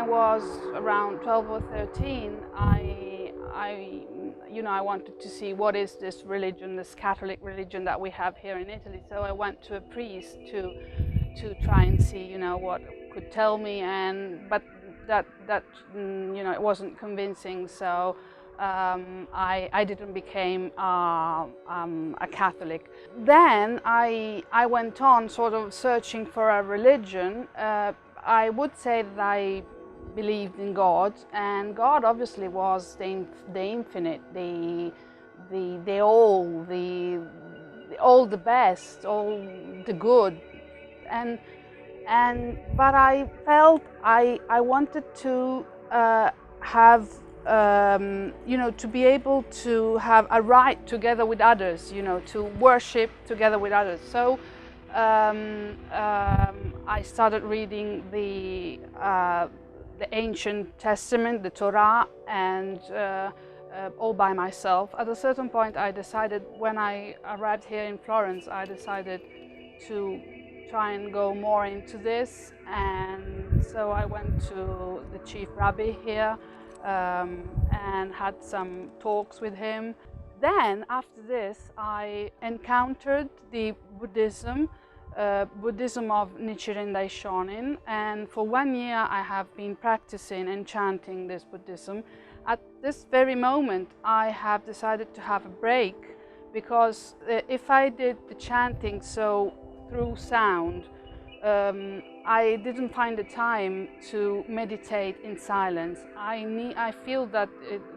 I was around 12 or 13, I wanted to see what is this religion, this Catholic religion that we have here in Italy. So I went to a priest to try and see, what could tell me, but that it wasn't convincing. So I didn't become a Catholic. Then I went on sort of searching for a religion. I would say that I believed in God, and God obviously was the infinite, the all the best, all the good, and but I felt I wanted to have to be able to have a right together with others, to worship together with others. So I started reading the ancient testament, the Torah, and all by myself. At a certain point, I decided, when I arrived here in Florence, I decided to try and go more into this, and so I went to the chief rabbi here and had some talks with him. Then after this I encountered the Buddhism of Nichiren Daishonin, and for 1 year I have been practicing and chanting this Buddhism. At this very moment I have decided to have a break, because if I did the chanting through sound, I didn't find the time to meditate in silence. I feel that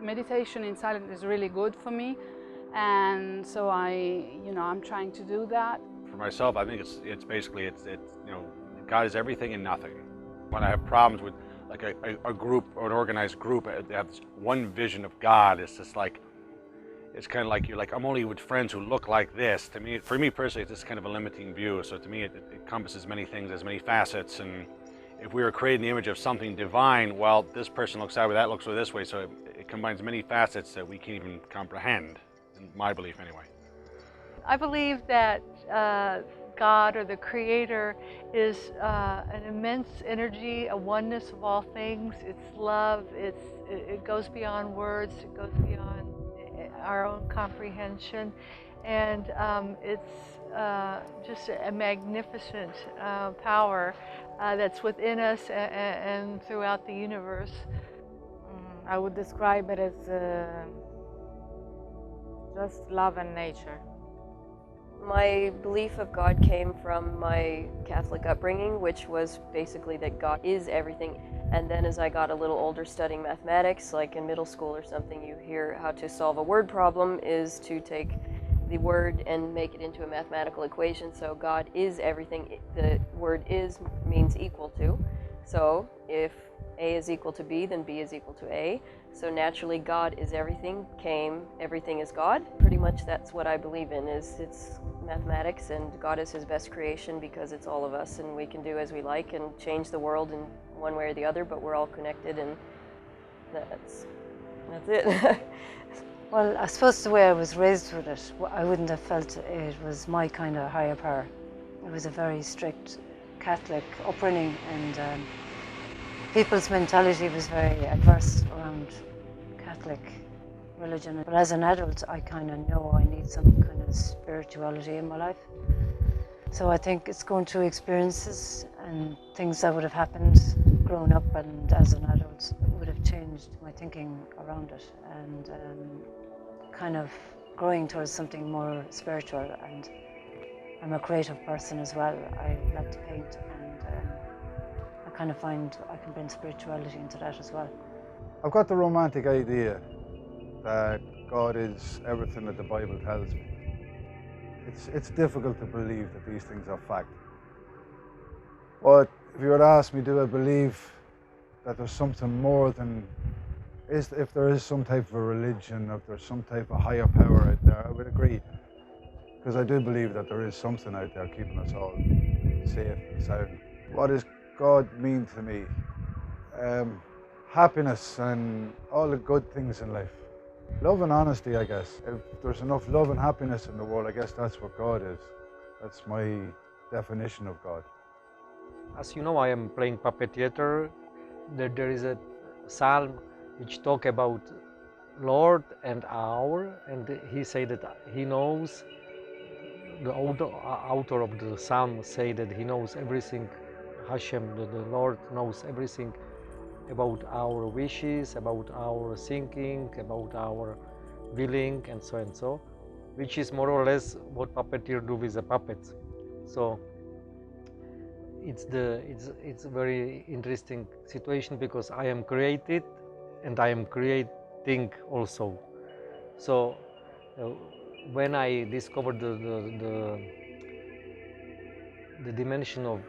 meditation in silence is really good for me, and so I'm trying to do that. For myself, I think it's basically God is everything and nothing. When I have problems with like a group or an organized group, they have this one vision of God. It's just like, it's kind of like you're like, I'm only with friends who look like this. To me, for me personally, it's just kind of a limiting view. So to me, it encompasses many things, as many facets. And if we were creating the image of something divine, well, this person looks that way, that looks this way. So it combines many facets that we can't even comprehend, in my belief anyway. I believe that God, or the Creator, is an immense energy, a oneness of all things. It's love. It goes beyond words. It goes beyond our own comprehension, and it's just a magnificent power that's within us and throughout the universe. I would describe it as just love and nature. My belief of God came from my Catholic upbringing, which was basically that God is everything. And then as I got a little older studying mathematics, like in middle school or something, you hear how to solve a word problem is to take the word and make it into a mathematical equation. So God is everything. The word is means equal to. So if A is equal to B, then B is equal to A. So naturally, God is everything came, everything is God. Pretty much that's what I believe in, is it's mathematics, and God is his best creation because it's all of us, and we can do as we like and change the world in one way or the other, but we're all connected, and that's it. Well, I suppose the way I was raised with it, I wouldn't have felt it was my kind of higher power. It was a very strict Catholic upbringing, and people's mentality was very adverse around Catholic religion. But as an adult, I kind of know I need some kind of spirituality in my life. So I think it's going through experiences and things that would have happened growing up and as an adult would have changed my thinking around it, and kind of growing towards something more spiritual. And I'm a creative person as well. I like to paint, and I kind of find I can bring spirituality into that as well. I've got the romantic idea that God is everything that the Bible tells me. It's difficult to believe that these things are fact. But if you were to ask me, do I believe that there's something more than, if there is some type of a religion, if there's some type of higher power out there, I would agree. Because I do believe that there is something out there keeping us all safe and sound. What does God mean to me? Happiness and all the good things in life. Love and honesty, I guess. If there's enough love and happiness in the world, I guess that's what God is. That's my definition of God. As you know, I am playing puppet theater. there is a psalm which talk about Lord and our, and he said that he knows, the author of the psalm say that he knows everything. Hashem, the Lord knows everything about our wishes, about our thinking, about our willing, and so, which is more or less what puppeteer do with the puppets. So it's a very interesting situation, because I am created and I am creating also. So when I discovered the dimension of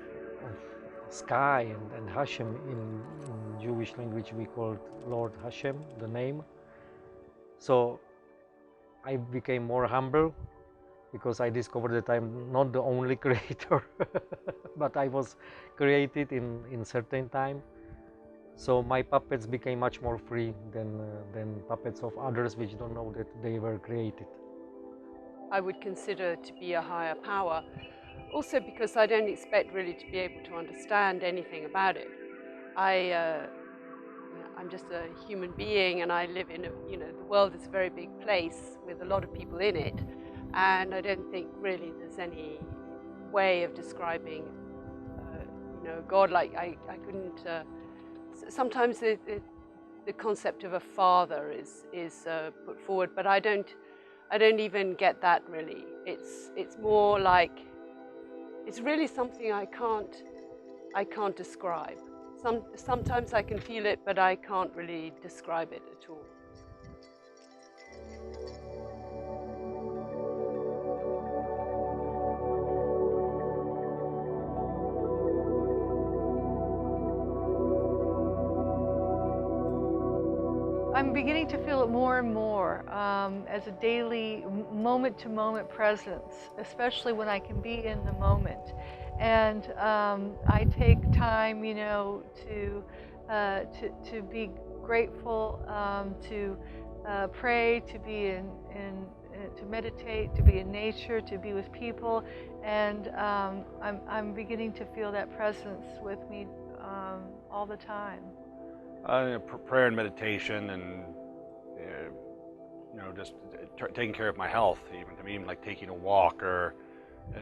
sky and Hashem, in Jewish language we call Lord Hashem, the name. So I became more humble, because I discovered that I'm not the only creator, but I was created in certain time. So my puppets became much more free than puppets of others which don't know that they were created. I would consider to be a higher power, also because I don't expect really to be able to understand anything about it. I'm just a human being, and I live in the world is a very big place with a lot of people in it, and I don't think really there's any way of describing God. Like I couldn't. Sometimes the concept of a father is put forward, but I don't even get that really. It's more like it's really something I can't describe. Sometimes I can feel it, but I can't really describe it at all. I'm beginning to feel it more and more as a daily, moment-to-moment presence, especially when I can be in the moment. And I take time, to be grateful, to pray, to be to meditate, to be in nature, to be with people, and I'm beginning to feel that presence with me all the time. Prayer and meditation, and just taking care of my health. Even like taking a walk or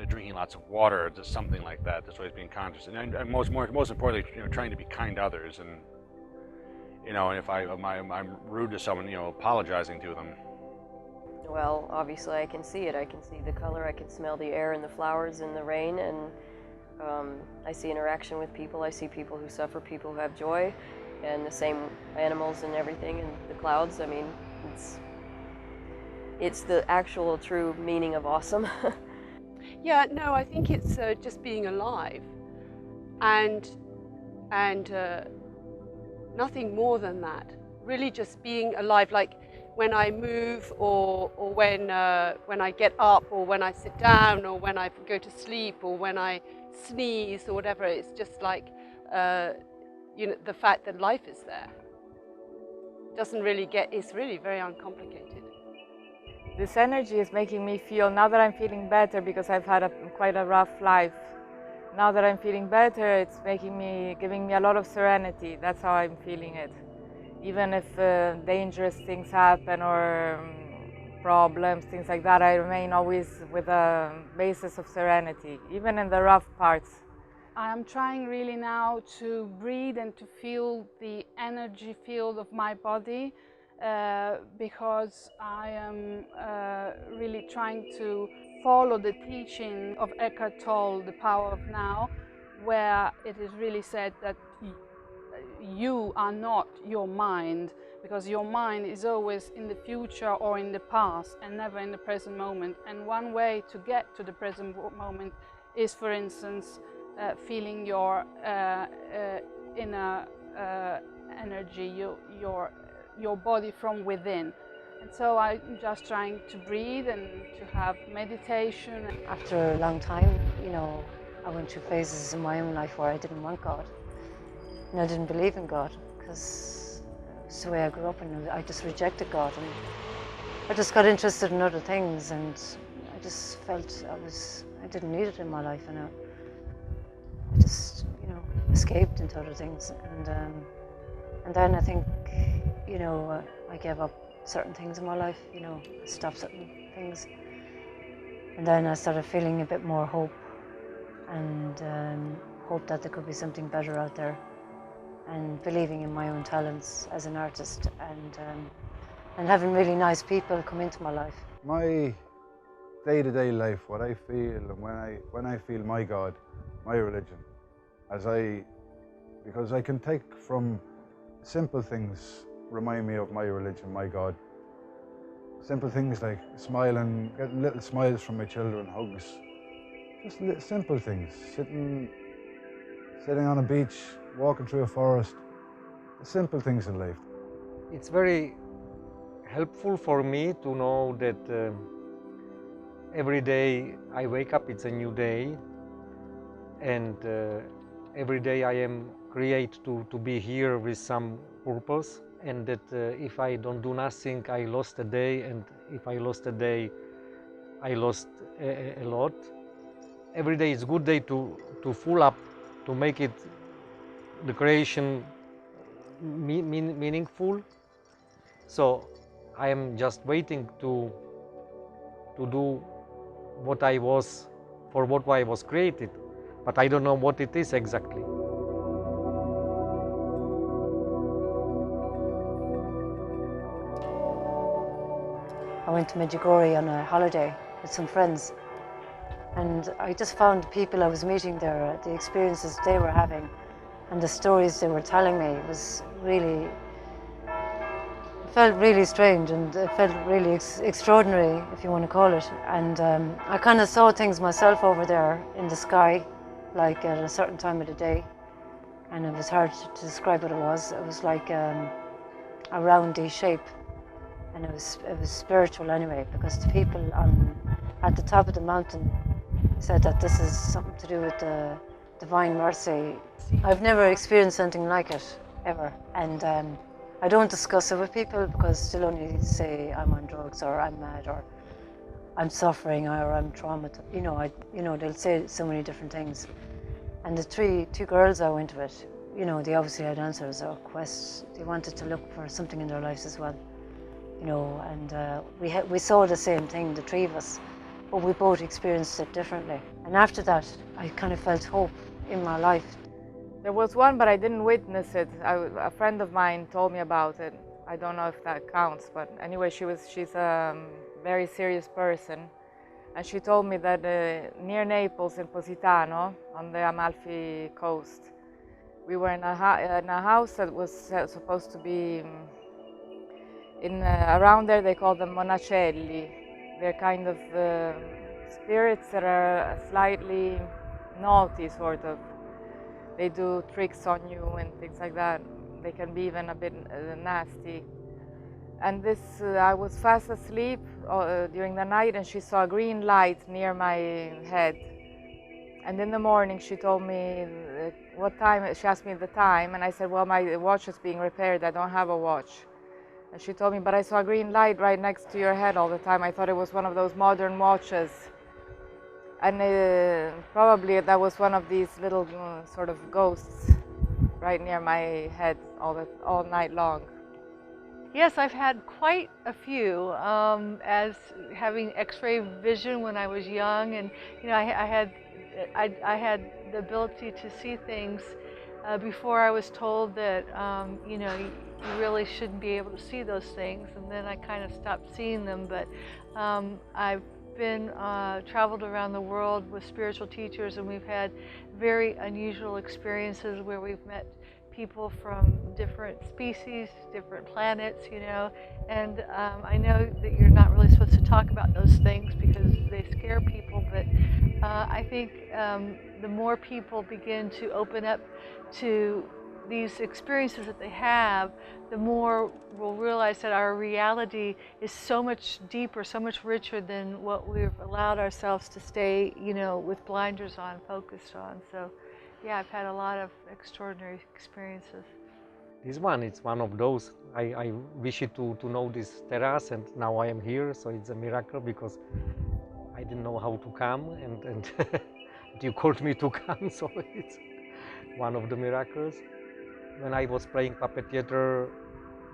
drinking lots of water, just something like that. That's always being conscious, and most importantly, trying to be kind to others. And and if I'm rude to someone, apologizing to them. Well, obviously I can see it. I can see the color. I can smell the air and the flowers and the rain, and I see interaction with people. I see people who suffer, people who have joy. And the same animals and everything, and the clouds. I mean, it's the actual true meaning of awesome. Yeah, no, I think it's just being alive, and nothing more than that. Really, just being alive. Like when I move, or when I get up, or when I sit down, or when I go to sleep, or when I sneeze, or whatever. It's just like. The fact that life is there it's really very uncomplicated. This energy is making me feel, now that I'm feeling better, because I've had quite a rough life. Now that I'm feeling better, it's giving me a lot of serenity. That's how I'm feeling it. Even if dangerous things happen or problems, things like that, I remain always with a basis of serenity, even in the rough parts. I am trying really now to breathe and to feel the energy field of my body, because I am really trying to follow the teaching of Eckhart Tolle, The Power of Now, where it is really said that you are not your mind, because your mind is always in the future or in the past and never in the present moment. And one way to get to the present moment is, for instance, feeling your inner energy, your body from within. And so I'm just trying to breathe and to have meditation. After a long time, I went through phases in my own life where I didn't want God. And I didn't believe in God, because it's the way I grew up, and I just rejected God. And I just got interested in other things, and I just felt I didn't need it in my life, and I just, escaped into other things. And And then I think, you know, I gave up certain things in my life, you know, stopped certain things. And then I started feeling a bit more hope, and hope that there could be something better out there, and believing in my own talents as an artist, and having really nice people come into my life. My day-to-day life, what I feel, and when I feel my God, my religion, because I can take from simple things, remind me of my religion, my God. Simple things like smiling, getting little smiles from my children, hugs, just simple things. Sitting on a beach, walking through a forest, the simple things in life. It's very helpful for me to know that every day I wake up, it's a new day, and every day I am created to be here with some purpose, and that if I don't do nothing, I lost a day, and if I lost a day, I lost a lot. Every day is a good day to full up, to make it the creation meaningful. So I am just waiting to do what I was, for what I was created, but I don't know what it is exactly. I went to Medjugorje on a holiday with some friends, and I just found the people I was meeting there, the experiences they were having, and the stories they were telling me was really, it felt really strange, and it felt really extraordinary, if you want to call it. And I kind of saw things myself over there in the sky, like at a certain time of the day, and it was hard to describe what it was. It was like a roundy shape, and it was spiritual anyway, because the people at the top of the mountain said that this is something to do with the divine mercy. I've never experienced anything like it ever, and I don't discuss it with people, because they'll only say I'm on drugs, or I'm mad, or I'm suffering, or I'm traumatized. You know, they'll say so many different things. And the two girls I went with, you know, they obviously had answers or quests. They wanted to look for something in their lives as well, you know. And we saw the same thing, the three of us, but we both experienced it differently. And after that, I kind of felt hope in my life. There was one, but I didn't witness it. A friend of mine told me about it. I don't know if that counts, but anyway, she's a very serious person. And she told me that near Naples, in Positano, on the Amalfi coast, we were in a house that was supposed to be around there. They call them monacelli. They're kind of spirits that are slightly naughty, sort of. They do tricks on you and things like that. They can be even a bit nasty. And I was fast asleep during the night, and she saw a green light near my head. And in the morning, she told me what time. She asked me the time, and I said, well, my watch is being repaired. I don't have a watch. And she told me, but I saw a green light right next to your head all the time. I thought it was one of those modern watches. And probably that was one of these little sort of ghosts right near my head all night long. Yes, I've had quite a few, as having X-ray vision when I was young, and you know, I had the ability to see things before I was told that you know, you really shouldn't be able to see those things, and then I kind of stopped seeing them. But I've been traveled around the world with spiritual teachers, and we've had very unusual experiences where we've met people from different species, different planets, you know, and I know that you're not really supposed to talk about those things because they scare people, but I think the more people begin to open up to these experiences that they have, the more we'll realize that our reality is so much deeper, so much richer than what we've allowed ourselves to stay, you know, with blinders on, focused on. So yeah, I've had a lot of extraordinary experiences. This one, it's one of those. I wish to know this terrace, and now I am here, so it's a miracle, because I didn't know how to come, and you called me to come, so it's one of the miracles. when I was playing puppet theater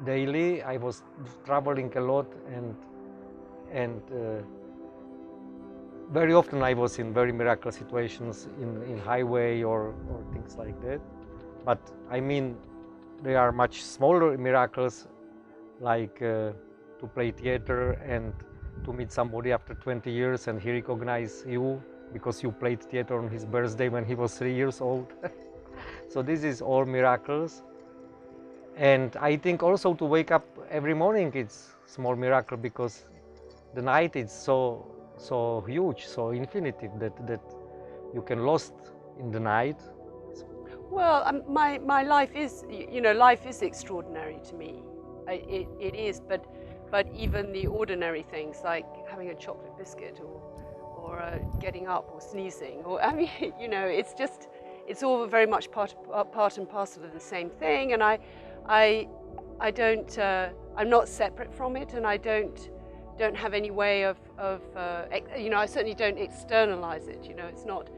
daily, I was traveling a lot, and very often I was in very miraculous situations in highway or things like that. But I mean, there are much smaller miracles, like to play theater and to meet somebody after 20 years and he recognizes you because you played theater on his birthday when he was 3 years old. So this is all miracles. And I think also to wake up every morning it's small miracle, because the night is so huge, so infinitive, that you can lost in the night. Well, my life is, life is extraordinary to me. It is, but even the ordinary things like having a chocolate biscuit or getting up or sneezing, or I mean, it's all very much part and parcel of the same thing. And I don't, I'm not separate from it, and I don't have any way of I certainly don't externalize it. It's not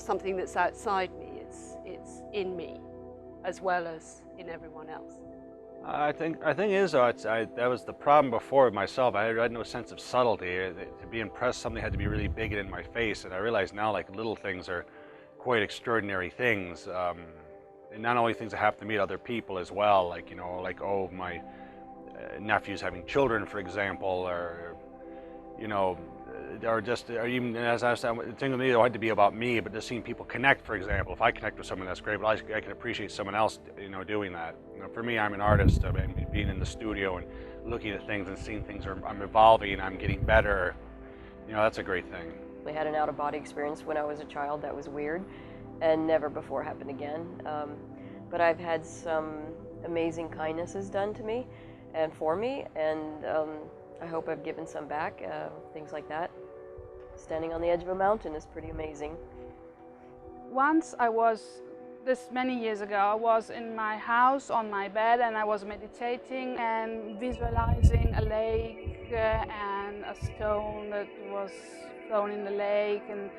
something that's outside me. It's in me, as well as in everyone else. I think is that was the problem before with myself. I had no sense of subtlety. To be impressed, something had to be really big and in my face, and I realize now like little things are quite extraordinary things, and not only things that happen to me, other people as well. Like oh, my nephew's having children, for example, or or even as I was saying, the thing with me, it had to be about me, but just seeing people connect, for example. If I connect with someone, that's great, but I can appreciate someone else, doing that. For me, I'm an artist. I mean, being in the studio and looking at things and seeing things, I'm evolving, I'm getting better. That's a great thing. I had an out-of-body experience when I was a child that was weird and never before happened again. But I've had some amazing kindnesses done to me and for me, and I hope I've given some back, things like that. Standing on the edge of a mountain is pretty amazing. Once this many years ago, I was in my house on my bed and I was meditating and visualizing a lake and a stone that was thrown in the lake, and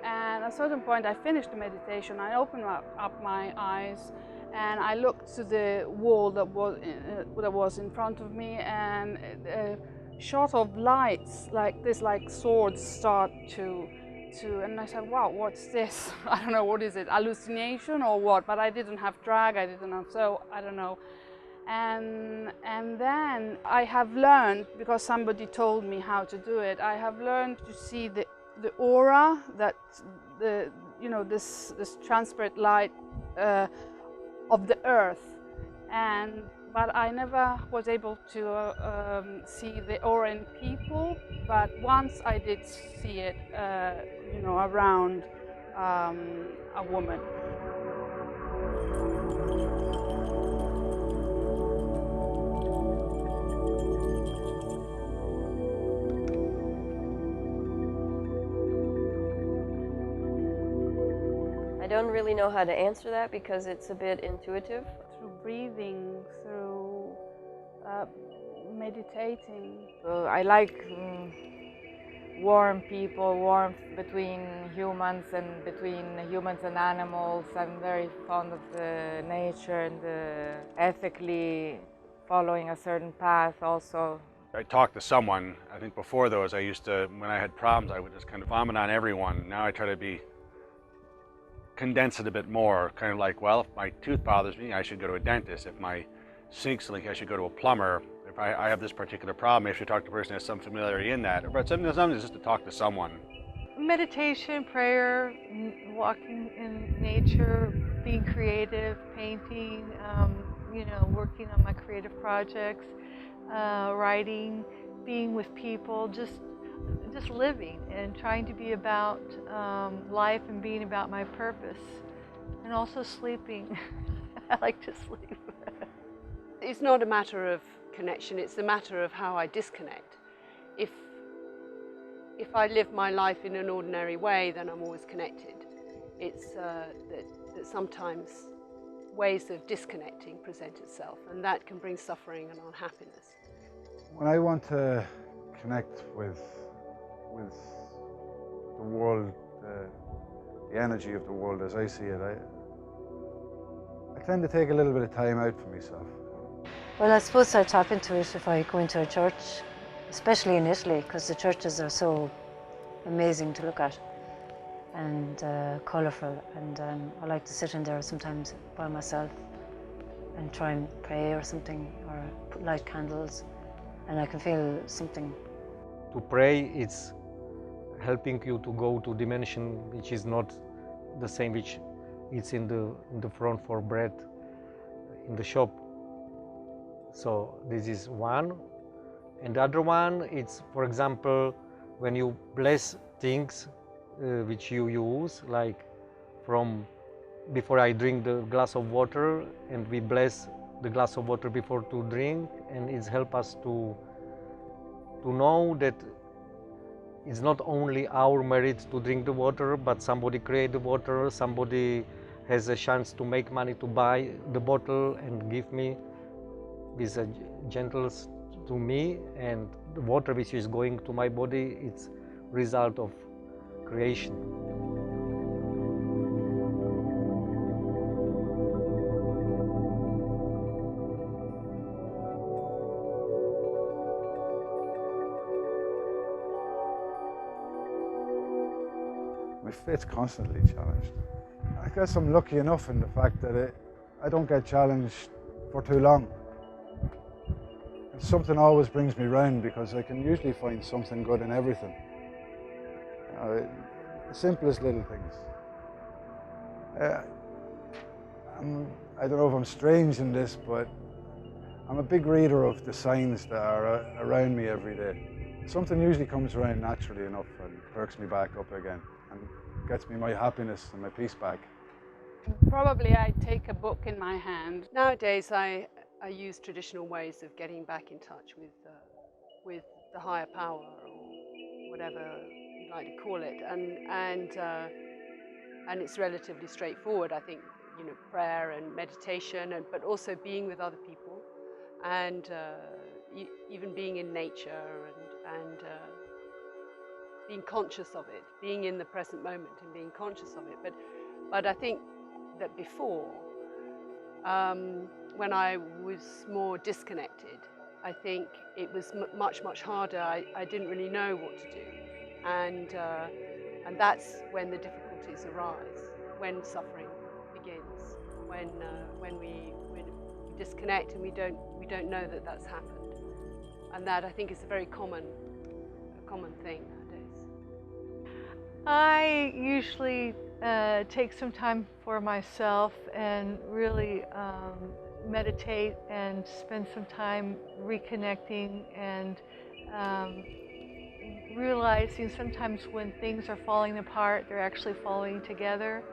at a certain point I finished the meditation. I opened up my eyes and I looked to the wall that was in front of me, and shot of lights like this, like swords, start to and I said, wow, what's this? I don't know, what is it, hallucination or what? But I didn't have drag, I didn't have, so I don't know. And then I have learned, because somebody told me how to do it, I have learned to see the aura, that this transparent light of the earth, but I never was able to see the aura in people. But once I did see it, around a woman. I don't really know how to answer that because it's a bit intuitive. Through breathing, through meditating. I like warm people, warmth between humans and between humans and animals. I'm very fond of the nature and ethically following a certain path also. I talked to someone. I think before those, I used to, when I had problems, I would just kind of vomit on everyone. Now I try to condense it a bit more, kind of like, well, if my tooth bothers me, I should go to a dentist. If my sink's leak, I should go to a plumber. If I have this particular problem, I should talk to a person who has some familiarity in that. But sometimes just to talk to someone. Meditation, prayer, walking in nature, being creative, painting, working on my creative projects, writing, being with people, just living and trying to be about life and being about my purpose, and also sleeping. I like to sleep. It's not a matter of connection, it's a matter of how I disconnect. If I live my life in an ordinary way, then I'm always connected. It's that sometimes ways of disconnecting present itself, and that can bring suffering and unhappiness. When I want to connect with the world, the energy of the world as I see it, I tend to take a little bit of time out for myself. Well, I suppose I tap into it if I go into a church, especially in Italy, because the churches are so amazing to look at and colourful, and I like to sit in there sometimes by myself and try and pray or something, or light candles, and I can feel something. To pray, it's helping you to go to dimension which is not the same which it's in the front for bread in the shop. So this is one. And the other one, it's, for example, when you bless things which you use, like from before I drink the glass of water, and we bless the glass of water before to drink, and it's help us to know that it's not only our merit to drink the water, but somebody create the water, somebody has a chance to make money to buy the bottle and give me with a gentleness to me, and the water which is going to my body, it's result of creation. My faith's constantly challenged. I guess I'm lucky enough in the fact that I don't get challenged for too long. Something always brings me round because I can usually find something good in everything. The simplest little things. I don't know if I'm strange in this, but I'm a big reader of the signs that are around me every day. Something usually comes around naturally enough and perks me back up again and gets me my happiness and my peace back. Probably I take a book in my hand. Nowadays, I use traditional ways of getting back in touch with the higher power, or whatever you like to call it, and it's relatively straightforward. I think, you know, prayer and meditation, but also being with other people, and even being in nature, and being conscious of it, being in the present moment and being conscious of it. But I think that before, when I was more disconnected, I think it was much harder. I didn't really know what to do, and that's when the difficulties arise, when suffering begins, when we disconnect and we don't know that that's happened, and that I think is a very common thing nowadays. I usually take some time for myself and really meditate and spend some time reconnecting and realizing sometimes when things are falling apart, they're actually falling together.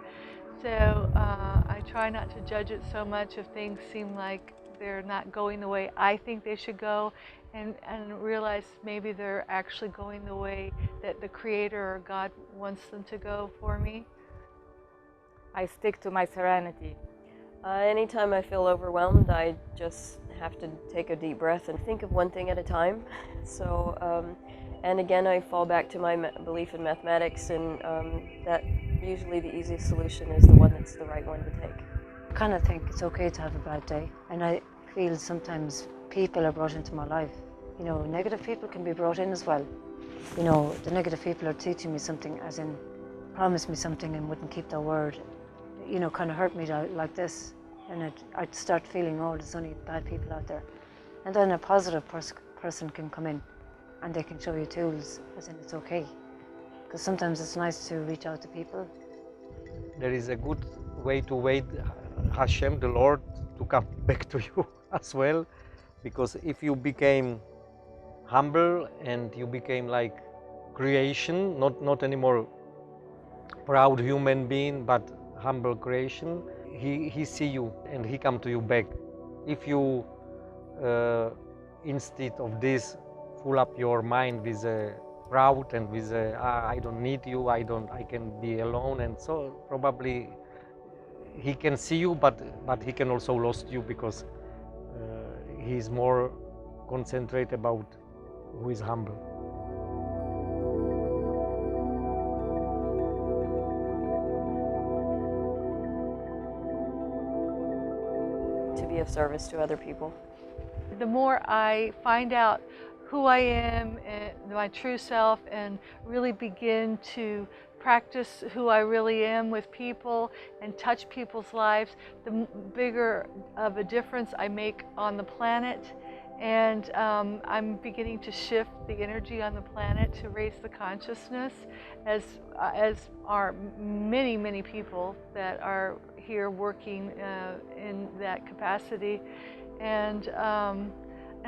So I try not to judge it so much if things seem like they're not going the way I think they should go, and realize maybe they're actually going the way that the Creator or God wants them to go for me. I stick to my serenity. Anytime I feel overwhelmed, I just have to take a deep breath and think of one thing at a time. So, and again, I fall back to my belief in mathematics, and that usually the easiest solution is the one that's the right one to take. I kind of think it's okay to have a bad day, and I feel sometimes people are brought into my life. You know, negative people can be brought in as well. You know, the negative people are teaching me something, as in promised me something and wouldn't keep their word. You know, kind of hurt me like this, and I'd start feeling, oh, there's only bad people out there. And then a positive person can come in and they can show you tools, as in it's okay. Because sometimes it's nice to reach out to people. There is a good way to wait Hashem, the Lord, to come back to you as well. Because if you became humble and you became like creation, not anymore proud human being, but humble creation, he see you and he come to you back. If you instead of this fill up your mind with proud and with I don't need you, I can be alone, and so probably he can see you, but he can also lost you, because he's more concentrated about who is humble. be of service to other people. The more I find out who I am, my true self, and really begin to practice who I really am with people and touch people's lives, the bigger of a difference I make on the planet. And I'm beginning to shift the energy on the planet to raise the consciousness, as are many, many people that are here working in that capacity. And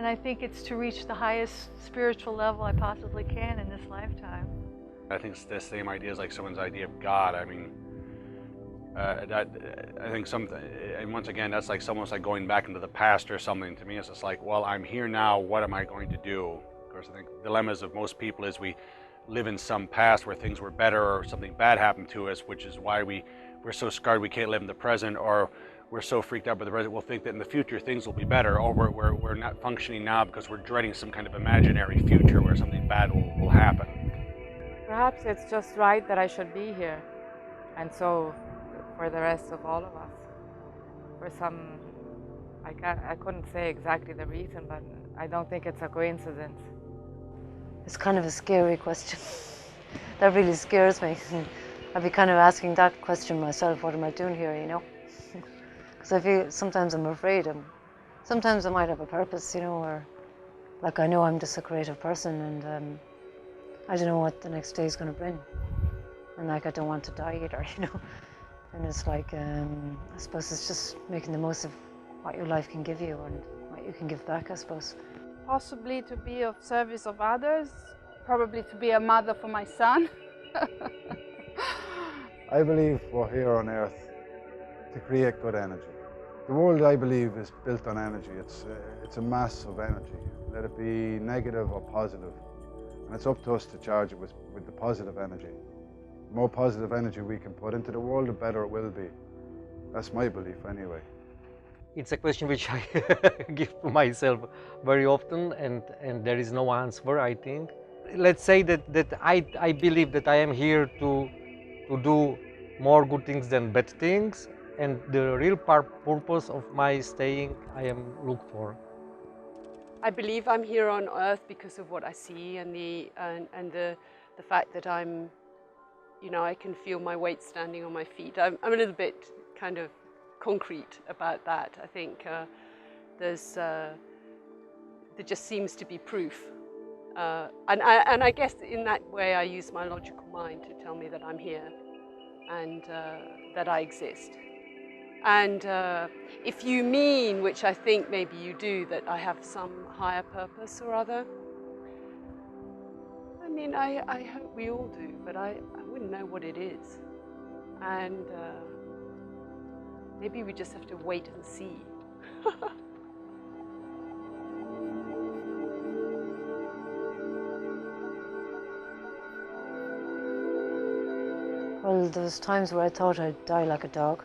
I think it's to reach the highest spiritual level I possibly can in this lifetime. I think it's the same idea as like someone's idea of God. I mean, I think and once again, that's like almost like going back into the past or something. To me, it's just like, well, I'm here now, what am I going to do? Of course, I think the dilemmas of most people is we live in some past where things were better or something bad happened to us, which is why we're so scarred we can't live in the present, or we're so freaked out by the present, we'll think that in the future things will be better, or we're not functioning now because we're dreading some kind of imaginary future where something bad will happen. Perhaps it's just right that I should be here, and so for the rest of all of us. For some, I couldn't say exactly the reason, but I don't think it's a coincidence. It's kind of a scary question. That really scares me. I'd be kind of asking that question myself, what am I doing here, you know? Because I feel sometimes I'm afraid. Sometimes I might have a purpose, you know, or like I know I'm just a creative person, and I don't know what the next day is going to bring. And like I don't want to die either, you know. And it's like, I suppose it's just making the most of what your life can give you and what you can give back, I suppose. Possibly to be of service of others, probably to be a mother for my son. I believe we're here on earth to create good energy. The world, I believe, is built on energy. It's a mass of energy. Let it be negative or positive. And it's up to us to charge it with the positive energy. The more positive energy we can put into the world, the better it will be. That's my belief anyway. It's a question which I give to myself very often, and there is no answer, I think. Let's say that I believe that I am here to do more good things than bad things, and the real purpose of my staying I am looked for. I believe I'm here on earth because of what I see and the fact that I'm, you know, I can feel my weight standing on my feet. I'm a little bit kind of concrete about that. I think there just seems to be proof, and I guess in that way I use my logical mind to tell me that I'm here and that I exist. And if you mean, which I think maybe you do, that I have some higher purpose or other, I mean, I hope we all do, but I wouldn't know what it is. And maybe we just have to wait and see. Well, there was times where I thought I'd die like a dog.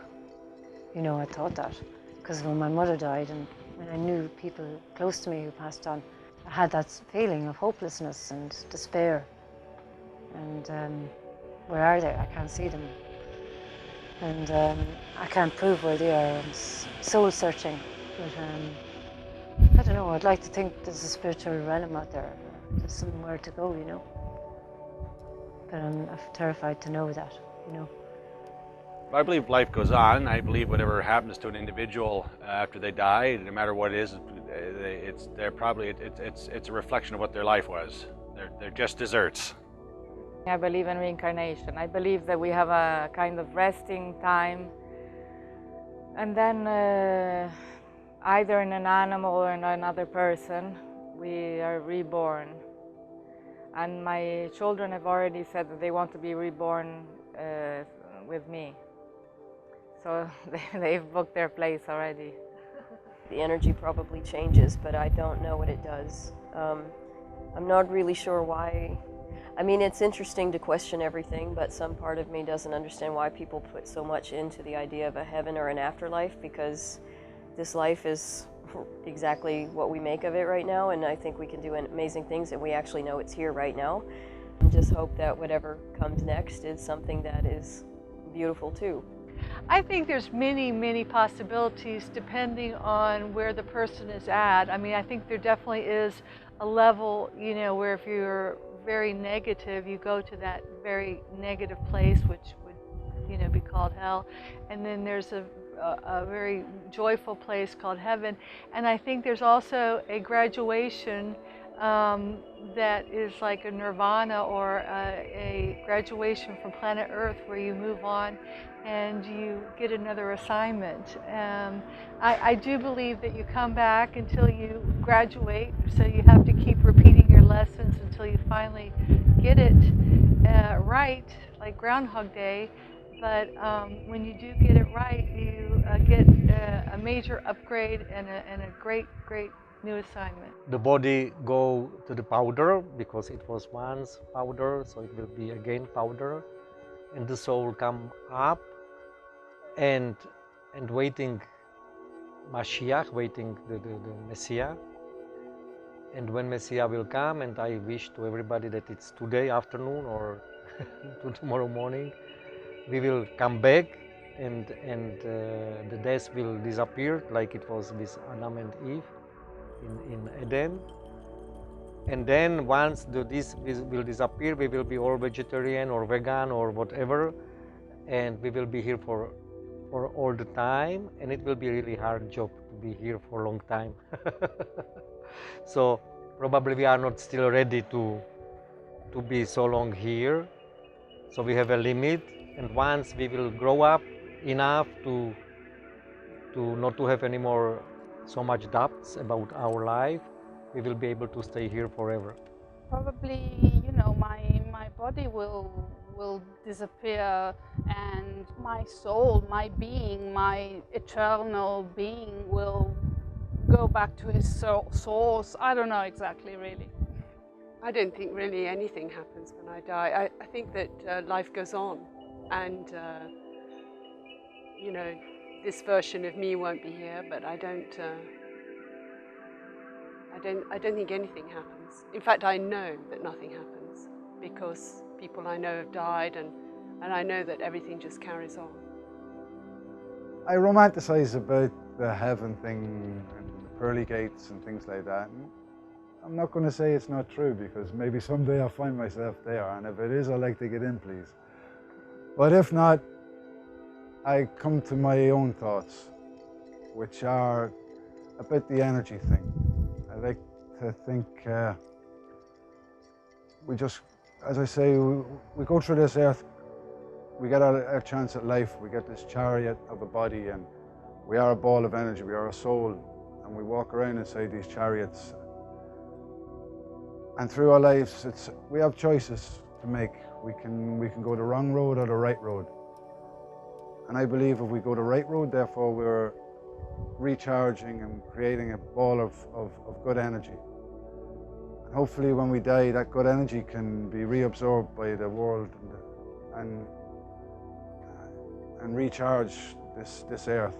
You know, I thought that. Because when my mother died and when I knew people close to me who passed on, I had that feeling of hopelessness and despair. And where are they? I can't see them. And I can't prove where they are. It's soul searching. But I don't know, I'd like to think there's a spiritual realm out there. There's somewhere to go, you know. But I'm terrified to know that, you know. I believe life goes on. I believe whatever happens to an individual after they die, no matter what it is, it's a reflection of what their life was. They're just desserts. I believe in reincarnation. I believe that we have a kind of resting time, and then either in an animal or in another person, we are reborn. And my children have already said that they want to be reborn with me. So they've booked their place already. The energy probably changes, but I don't know what it does. I'm not really sure why. I mean, it's interesting to question everything, but some part of me doesn't understand why people put so much into the idea of a heaven or an afterlife, because this life is exactly what we make of it right now, and I think we can do amazing things, and we actually know it's here right now. And just hope that whatever comes next is something that is beautiful too. I think there's many possibilities depending on where the person is at. I mean, I think there definitely is a level, you know, where if you're very negative, you go to that very negative place, which would, you know, be called hell. And then there's a very joyful place called heaven. And I think there's also a graduation that is like a nirvana, or a graduation from planet Earth, where you move on and you get another assignment. I do believe that you come back until you graduate, so you have to keep repeating your lessons until you finally get it right, like Groundhog Day. But when you do get it right, you get a major upgrade and a great new assignment. The body go to the powder because it was once powder, so it will be again powder, and the soul come up and waiting Mashiach, waiting the Messiah. And when Messiah will come, and I wish to everybody that it's today afternoon or to tomorrow morning, we will come back, and the death will disappear like it was with Adam and Eve in Eden. And then once this will disappear, we will be all vegetarian or vegan or whatever, and we will be here for all the time, and it will be a really hard job to be here for a long time. So probably we are not still ready to be so long here, so we have a limit. And once we will grow up enough to not to have any more so much doubts about our life, we will be able to stay here forever. Probably, you know, my body will disappear, and my soul, my being, my eternal being will go back to his source. I don't know exactly, really. I don't think really anything happens when I die. I think that life goes on, and you know, this version of me won't be here, but I don't think anything happens. In fact, I know that nothing happens because people I know have died, and I know that everything just carries on. I romanticize about the heaven thing and the pearly gates and things like that. And I'm not going to say it's not true, because maybe someday I'll find myself there, and if it is, I'd like to get in, please. But if not, I come to my own thoughts, which are about the energy thing. I like to think we just, as I say, we go through this earth, we get our chance at life, we get this chariot of a body, and we are a ball of energy, we are a soul, and we walk around inside these chariots. And through our lives, we have choices to make. We can go the wrong road or the right road. And I believe if we go the right road, therefore we're recharging and creating a ball of good energy. And hopefully when we die, that good energy can be reabsorbed by the world and recharge this earth.